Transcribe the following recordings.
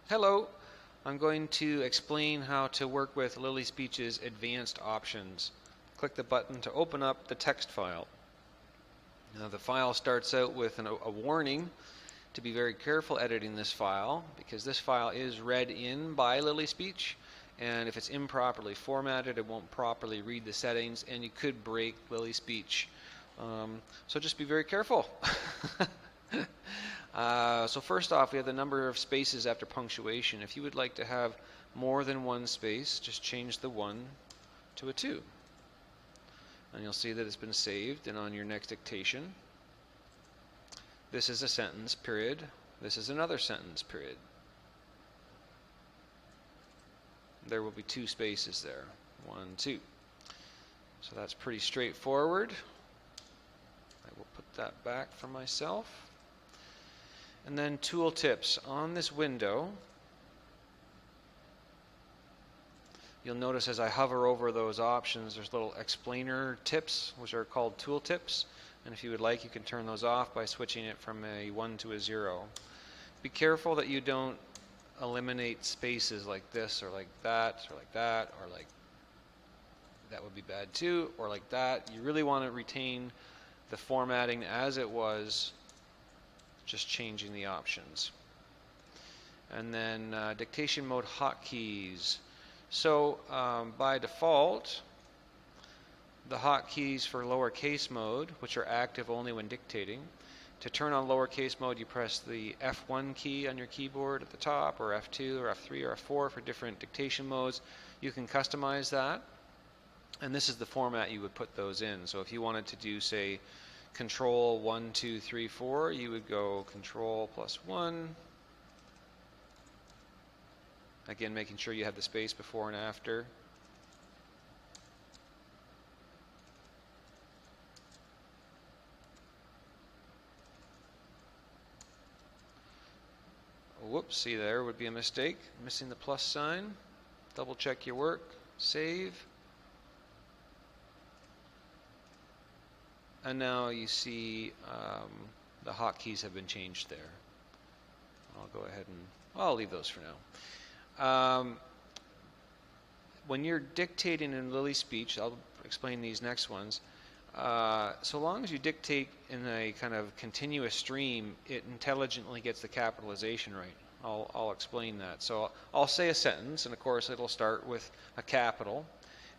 Hello, I'm going to explain how to work with LilySpeech's advanced options. Click the button to open up the text file. Now the file starts out with a warning to be very careful editing this file because this file is read in by LilySpeech, and if it's improperly formatted it won't properly read the settings and you could break LilySpeech. So just be very careful. So first off, we have the number of spaces after punctuation. If you would like to have more than one space, just change the 1 to a 2. And you'll see that it's been saved, and on your next dictation, this is a sentence, period. This is another sentence, period. There will be 2 spaces there, 1, 2. So that's pretty straightforward. I will put that back for myself. And then tooltips. On this window, you'll notice as I hover over those options, there's little explainer tips, which are called tooltips. And if you would like, you can turn those off by switching it from a 1 to a 0. Be careful that you don't eliminate spaces like this, or like that, or like that, or like that would be bad too, or like that. You really want to retain the formatting as it was, just changing the options. And then dictation mode hotkeys. So by default, the hotkeys for lowercase mode, which are active only when dictating. To turn on lowercase mode, you press the F1 key on your keyboard at the top, or F2, or F3, or F4 for different dictation modes. You can customize that, and this is the format you would put those in. So if you wanted to do, say, Control 1, 2, 3, 4, you would go Control +1. Again, making sure you have the space before and after. Whoops, see, there would be a mistake. Missing the plus sign. Double check your work. Save. And now you see the hotkeys have been changed there. I'll go ahead and I'll leave those for now. When you're dictating in LilySpeech, I'll explain these next ones. So long as you dictate in a kind of continuous stream, it intelligently gets the capitalization right. I'll explain that. So I'll say a sentence, and of course it'll start with a capital.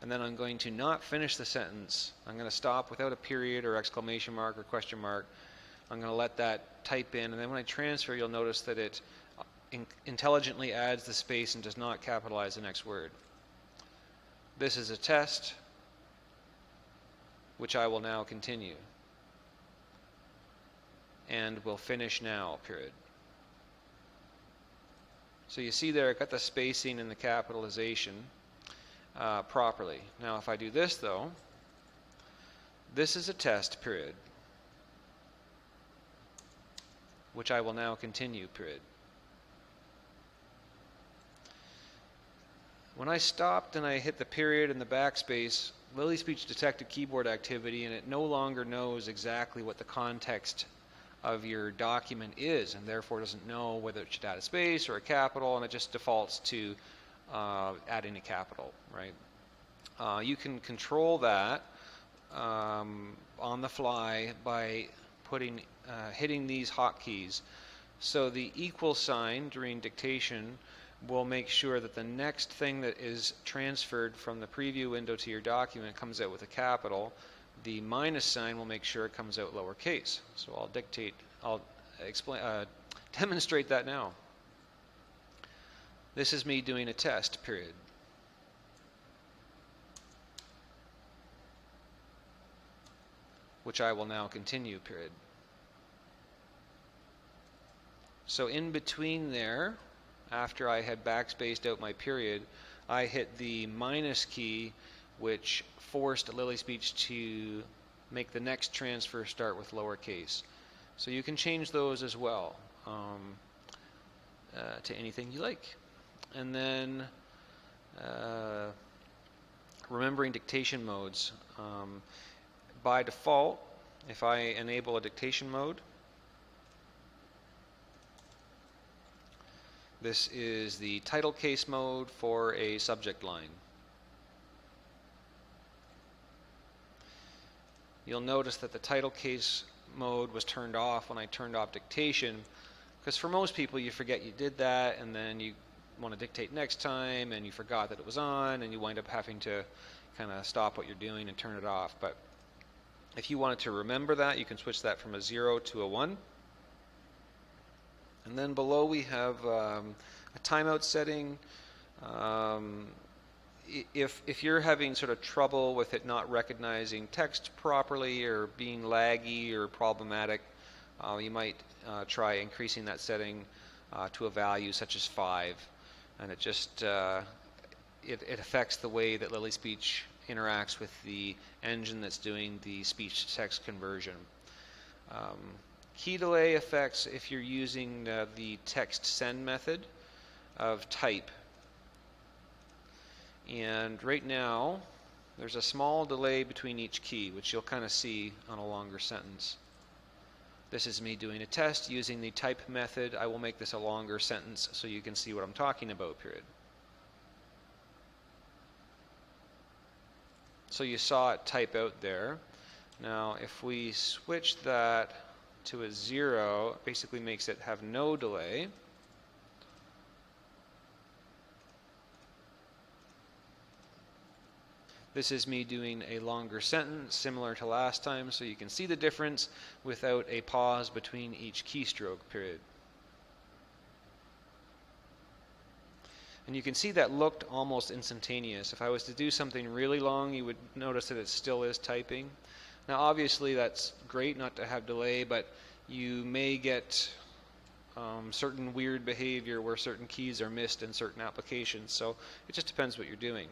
And then I'm going to not finish the sentence. I'm going to stop without a period or exclamation mark or question mark. I'm going to let that type in, and then when I transfer, you'll notice that it intelligently adds the space and does not capitalize the next word. This is a test, which I will now continue. And will finish now, period. So you see there, I got the spacing and the capitalization properly. Now if I do this though, this is a test, period, which I will now continue, period. When I stopped and I hit the period and the backspace, LilySpeech detected keyboard activity, and it no longer knows exactly what the context of your document is, and therefore doesn't know whether it should add a space or a capital, and it just defaults to adding a capital, right? You can control that on the fly by hitting these hotkeys. So the equal sign during dictation will make sure that the next thing that is transferred from the preview window to your document comes out with a capital. The minus sign will make sure it comes out lowercase. So I'll demonstrate that now. This is me doing a test, period. Which I will now continue, period. So in between there, after I had backspaced out my period, I hit the minus key, which forced LilySpeech to make the next transfer start with lowercase. So you can change those as well to anything you like. And then remembering dictation modes. By default, if I enable a dictation mode, This is the title case mode for a subject line. You'll notice that the title case mode was turned off when I turned off dictation, because for most people you forget you did that and then you want to dictate next time and you forgot that it was on and you wind up having to kind of stop what you're doing and turn it off. But if you wanted to remember that, you can switch that from a 0 to a 1. And then below we have a timeout setting. If you're having sort of trouble with it not recognizing text properly or being laggy or problematic, you might try increasing that setting to a value such as 5, and it just it affects the way that LilySpeech interacts with the engine that's doing the speech to text conversion. Key delay affects if you're using the text send method of type. And right now there's a small delay between each key, which you'll kind of see on a longer sentence. This is me doing a test using the type method. I will make this a longer sentence so you can see what I'm talking about, period. So you saw it type out there. Now if we switch that to a 0, it basically makes it have no delay. This is me doing a longer sentence similar to last time, so you can see the difference without a pause between each keystroke, period. And you can see that looked almost instantaneous. If I was to do something really long, you would notice that it still is typing. Now obviously that's great not to have delay, but you may get certain weird behavior where certain keys are missed in certain applications, so it just depends what you're doing.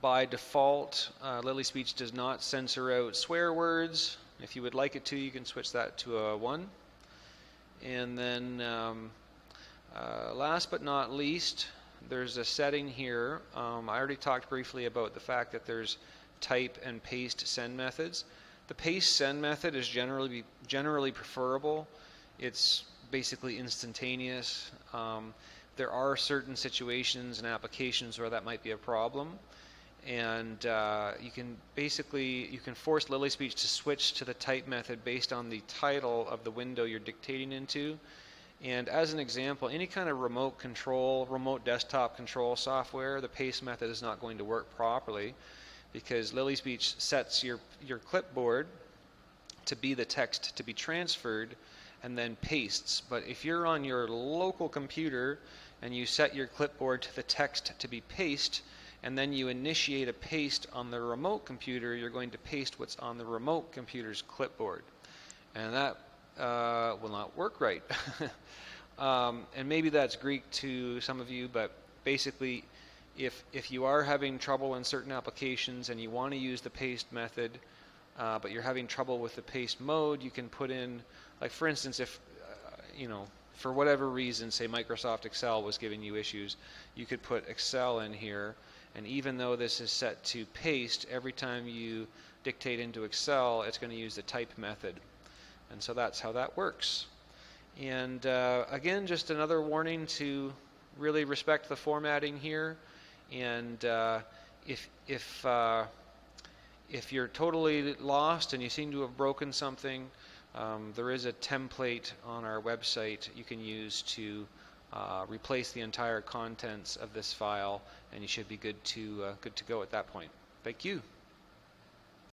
By default, LilySpeech does not censor out swear words. If you would like it to, you can switch that to a 1. And then last but not least, there's a setting here. I already talked briefly about the fact that there's type and paste send methods. The paste send method is generally preferable. It's basically instantaneous. There are certain situations and applications where that might be a problem, and you can force LilySpeech to switch to the type method based on the title of the window you're dictating into. And as an example, any kind of remote desktop control software, the paste method is not going to work properly, because LilySpeech sets your clipboard to be the text to be transferred and then pastes. But if you're on your local computer and you set your clipboard to the text to be paste, and then you initiate a paste on the remote computer, you're going to paste what's on the remote computer's clipboard. And that will not work right. And maybe that's Greek to some of you, but basically if you are having trouble in certain applications and you want to use the paste method, but you're having trouble with the paste mode, you can put in, like for instance, if for whatever reason, say Microsoft Excel was giving you issues, you could put Excel in here, and even though this is set to paste, every time you dictate into Excel, it's going to use the type method. And so that's how that works. And again, just another warning to really respect the formatting here. And if you're totally lost and you seem to have broken something, there is a template on our website you can use to replace the entire contents of this file, and you should be good to go at that point. Thank you.